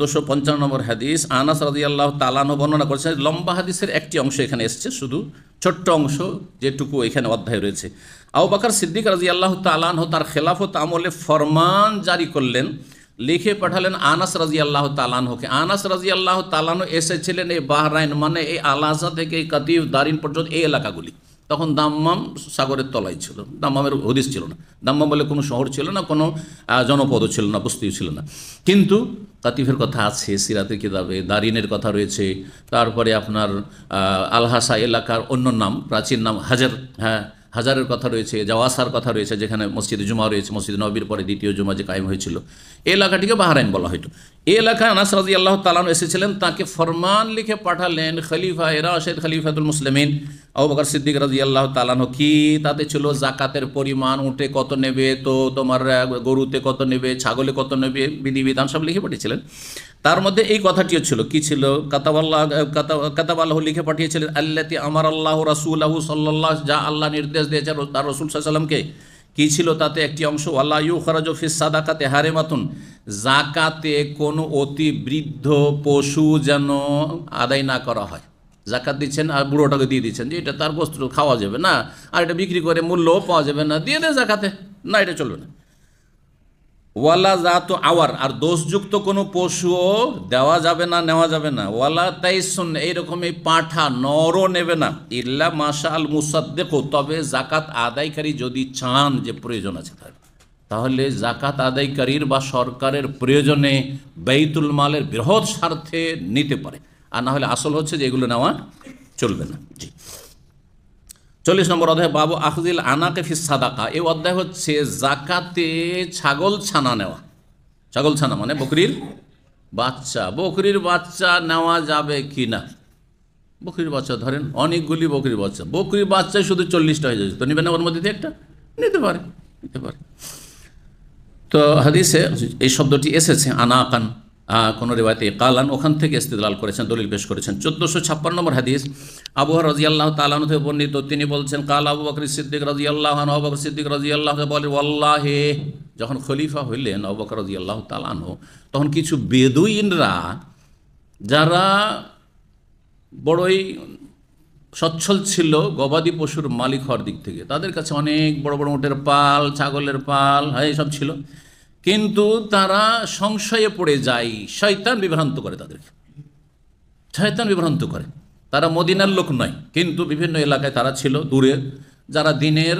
255 নম্বর হাদিস আনাস রাদিয়াল্লাহু তাআলা আনহু বর্ণনা করেছেন। লম্বা হাদিসের একটি অংশ এখানে এসেছে, শুধু ছোট্ট অংশ যেটুকু এখানে অধ্যায় রয়েছে। আবু বকর সিদ্দিক রাদিয়াল্লাহু তাআলা আনহু তার খেলাফত আমলে ফরমান জারি করলেন, লিখে পাঠালেন আনাস রাদিয়াল্লাহু তাআলা আনহুকে। আনাস রাদিয়াল্লাহু তাআলা আনহু এসেছিলেন এই বাহরাইন, মানে এই আলাজা থেকে এই কাতিফ দারিন পর্যন্ত এই এলাকাগুলি। তখন দাম্মাম সাগরের তলায় ছিল, দাম্মামের হদিস ছিল না, দাম্মাম বলে কোনো শহর ছিল না, কোনো জনপদও ছিল না, বস্তিও ছিল না। কিন্তু কাতিফের কথা আছে সিরাতের কিতাবে, দারিনের কথা রয়েছে, তারপরে আপনার আলহাসা এলাকার অন্য নাম, প্রাচীন নাম হাজার, হ্যাঁ হাজারের কথা রয়েছে, জাওয়াসার কথা রয়েছে, যেখানে মসজিদে জুমা রয়েছে, মসজিদ নববীর পরে দ্বিতীয় জুমা যে কায়েম হয়েছিল, এই এলাকাটিকে বাহরাইন বলা হয়তো। এই এলাকায় আনাস রাদিয়াল্লাহু তাআলা আনহু এসেছিলেন, তাকে ফরমান লিখে পাঠালেন খলিফা রাশিদ খলিফাতুল মুসলিমিন আবু বকর সিদ্দিক রাদিয়াল্লাহু তাআলা আনহু। কি তাতে ছিল জাকাতের পরিমাণ, উটে কত নেবে, তো তোমার গরুতে কত নেবে, ছাগলে কত নেবে, বিধিবিধান সব লিখে পাঠিয়েছিলেন। তার মধ্যে এই কথাটিও ছিল, কি ছিল, কাতাবাল্লাহু লিখে পাঠিয়েছিলেন আল্লাতি আমারাল্লাহু রাসূলাহু সাল্লাল্লাহু, যা আল্লাহ নির্দেশ দিয়েছে তার রাসূল সাল্লাল্লাহু আলাইহি ওয়াসাল্লামকে। কি ছিল তাতে একটি অংশ, ওয়ালা ইউখরাজু ফিস সাদাকাতে হারিমাতুন, জাকাতে কোনো অতি বৃদ্ধ পশু যেন আদায় না করা হয়। জাকাত দিচ্ছেন আর বুড়োটাকে দিয়ে দিচ্ছেন যে এটা তার বস্তু, খাওয়া যাবে না, আর এটা বিক্রি করে মূল্যও পাওয়া যাবে না, দিয়ে দেয় জাকাতে, না এটা চলবে না। ওয়ালা জাত আওয়ার, আর দোষযুক্ত কোনো পশুও দেওয়া যাবে না, নেওয়া যাবে না। ওয়ালা তাইসুন, এইরকম এই পাঁঠা নরও নেবে না। ইল্লা মাশা আল মুসাদ্দিক, তবে জাকাত আদায়কারী যদি চান যে প্রয়োজন আছে তার, তাহলে জাকাত আদায়কারীর বা সরকারের প্রয়োজনে বাইতুল মালের বৃহৎ স্বার্থে নিতে পারে, আর না হলে আসল হচ্ছে যে এগুলো নেওয়া চলবে না। জি, 40 নম্বর অধ্যায় বাবু আখজিল আনাকে ফিস সাদাকা। এই অধ্যায় হচ্ছে জাকাতে ছাগল ছানা নেওয়া। ছাগল ছানা মানে বকরির বাচ্চা। বকরির বাচ্চা নেওয়া যাবে কি না? বকরির বাচ্চা ধরেন অনেকগুলি বকরির বাচ্চা, বকরির বাচ্চায় শুধু 40টা হয়ে যাচ্ছে, তো নেবে না, ওর মধ্যে একটা নিতে পারে, নিতে পারে। তো হাদিসে এই শব্দটি এসেছে আনাকান, কোনো রিওয়ায়াতে কালান, ওখান থেকে ইস্তেদলাল করেছেন, দলিল পেশ করেছেন। 1456 নম্বর হাদিস আবু হুরায়রা রাদিয়াল্লাহু তাআলা আনহু থেকে বর্ণিত, তিনি বলছেন কাল আবু বকর সিদ্দিক রাদিয়াল্লাহু আনহু, আবু বকর সিদ্দিক রাদিয়াল্লাহু আনহু বলেন, ওয়াল্লাহি, যখন খলিফা হইলেন আবু বকর রাদিয়াল্লাহু তাআলা আনহু, তখন কিছু বেদুইনরা যারা বড়ই সচ্ছল ছিল গবাদি পশুর মালিক হওয়ার দিক থেকে, তাদের কাছে অনেক বড় বড় উটের পাল, ছাগলের পাল, হ্যাঁ এইসব ছিল, কিন্তু তারা সংশয়ে পড়ে যায়, শয়তান বিভ্রান্ত করে তাদেরকে, শয়তান বিভ্রান্ত করে। তারা মদিনার লোক নয়, কিন্তু বিভিন্ন এলাকায় তারা ছিল দূরে, যারা দিনের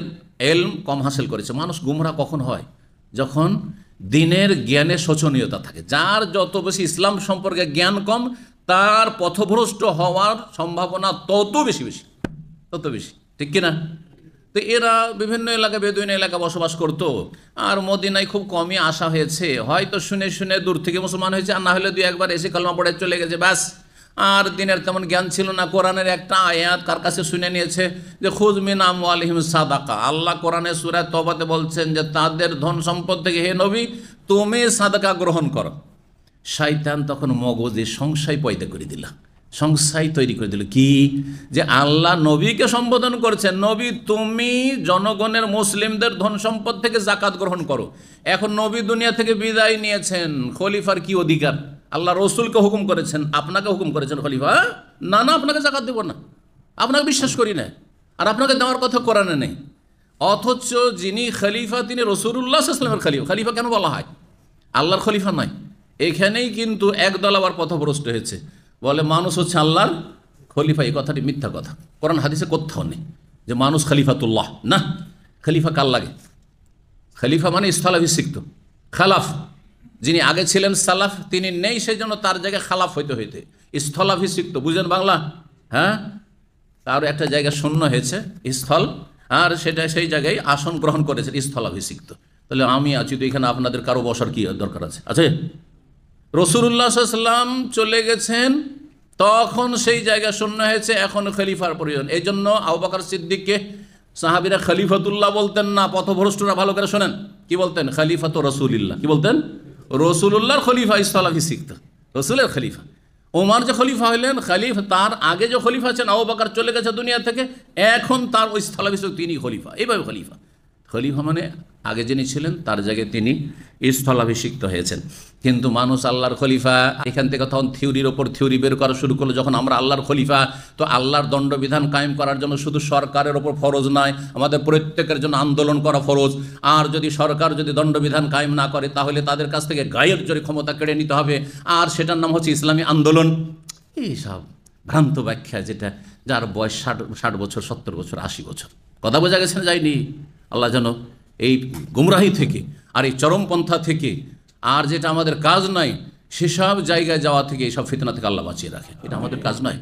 এলম কম হাসিল করেছে। মানুষ গুমরা কখন হয়? যখন দিনের জ্ঞানে শোচনীয়তা থাকে। যার যত বেশি ইসলাম সম্পর্কে জ্ঞান কম, তার পথভ্রষ্ট হওয়ার সম্ভাবনা তত বেশি, তত বেশি, ঠিক কিনা? তো এরা বিভিন্ন এলাকায়, বেদুইন এলাকা বসবাস করতো, আর মদিনায় খুব কমই আসা হয়েছে, হয়তো শুনে শুনে দূর থেকে মুসলমান হয়েছে, আর না হলে দুই একবার এসে কালমা পড়ে চলে গেছে, ব্যাস। আর দিনের তেমন জ্ঞান ছিল না। কোরআনের একটা আয়াত কার কাছে শুনে নিয়েছে যে খুয মিন আমওয়ালিহিম সাদাকা, আল্লাহ কোরআনের সূরা তওবাতে বলছেন যে তাদের ধন সম্পদ থেকে হে নবী তুমি সাদাকা গ্রহণ করো। শয়তান তখন মগজে সংশয় পয়দা করে দিল, সংশয় তৈরি করে দিল, কি যে আল্লাহ নবীকে সম্বোধন করছেন, নবী তুমি জনগণের মুসলিমদের ধন সম্পদ থেকে জাকাত গ্রহণ করো। এখন নবী দুনিয়া থেকে বিদায় নিয়েছেন, খলিফার কি অধিকার? আল্লাহ রসুলকে হুকুম করেছেন, আপনাকে হুকুম করেছেন খলিফা, না না আপনাকে জাকাত দেব না, আপনাকে বিশ্বাস করি না, আর আপনাকে দেওয়ার কথা কোরআনে নেই। অথচ যিনি খলিফা তিনি রাসূলুল্লাহ সাল্লাল্লাহু আলাইহি ওয়াসাল্লামের খলিফা। খলিফা কেন বলা হয়? আল্লাহর খলিফা নয়। এখানেই কিন্তু একদল আবার পথভ্রষ্ট হয়েছে, বলে মানুষ হচ্ছে আল্লাহর খলিফা। এই কথাটি মিথ্যা কথা, কোরআন হাদিসে কোথাও নেই যে মানুষ খলিফাতুল্লাহ। না, খলিফা কার লাগে? খলিফা মানে স্থলাভিষিক্ত, খালাফ। যিনি আগে ছিলেন সালাফ, তিনি নেই, সেই জন্য তার জায়গায় খালাফ হইতে হইতে স্থলাভিষিক্ত, বুঝেন বাংলা? হ্যাঁ, তার একটা জায়গা শূন্য হয়েছে স্থল, আর সেটা সেই জায়গায় আসন গ্রহণ করেছে স্থলাভিষিক্ত। তাহলে আমি আছি তো এখানে, আপনাদের কারো বসার কি দরকার আছে? রাসূলুল্লাহ সাল্লাল্লাহু আলাইহি ওয়াসাল্লাম চলে গেছেন, তখন সেই জায়গা শূন্য হয়েছে, এখন খলিফার প্রয়োজন। এই জন্য আবু বকর সিদ্দিককে সাহাবীরা খলিফাতুল্লাহ বলতেন না, পথভ্রষ্টরা ভালো করে শোনেন, কি বলতেন? খলিফাতু রাসূলিল্লাহ। কি বলতেন? রাসূলুল্লাহর খলিফা, স্থলাভিষিক্ত, রাসূলের খলিফা। ওমর যে খলিফা হইলেন, খলিফা তার আগে যে খলিফা আছেন আবু বকর চলে গেছে দুনিয়া থেকে, এখন তার ওই স্থলাভিষিক্ত তিনি খলিফা, এইভাবে খলিফা। খলিফা মানে আগে যিনি ছিলেন তার জায়গায় তিনি স্থলাভিষিক্ত হয়েছেন। কিন্তু মানুষ আল্লাহর খলিফা, এখান থেকে তখন থিওরির ওপর থিওরি বের করা শুরু করলো, যখন আমরা আল্লাহর খলিফা তো আল্লাহর দণ্ডবিধান কায়েম করার জন্য শুধু সরকারের ওপর ফরজ নয়, আমাদের প্রত্যেকের জন্য আন্দোলন করা ফরজ। আর যদি সরকার যদি দণ্ডবিধান কায়েম না করে তাহলে তাদের কাছ থেকে গায়ের জোরে ক্ষমতা কেড়ে নিতে হবে, আর সেটার নাম হচ্ছে ইসলামী আন্দোলন। এইসব ভ্রান্ত ব্যাখ্যা, যেটা যার বয়স 60 বছর, 70 বছর, 80 বছর। কথা বোঝা গেছে না? যায়নি? আল্লাহ যেন এই গুমরাহি থেকে আর এই চরমপন্থা থেকে আর যেটা আমাদের কাজ নাই সেসব জায়গায় যাওয়া থেকে, এইসব ফিতনা থেকে আল্লাহ বাঁচিয়ে রাখে। এটা আমাদের কাজ নয়।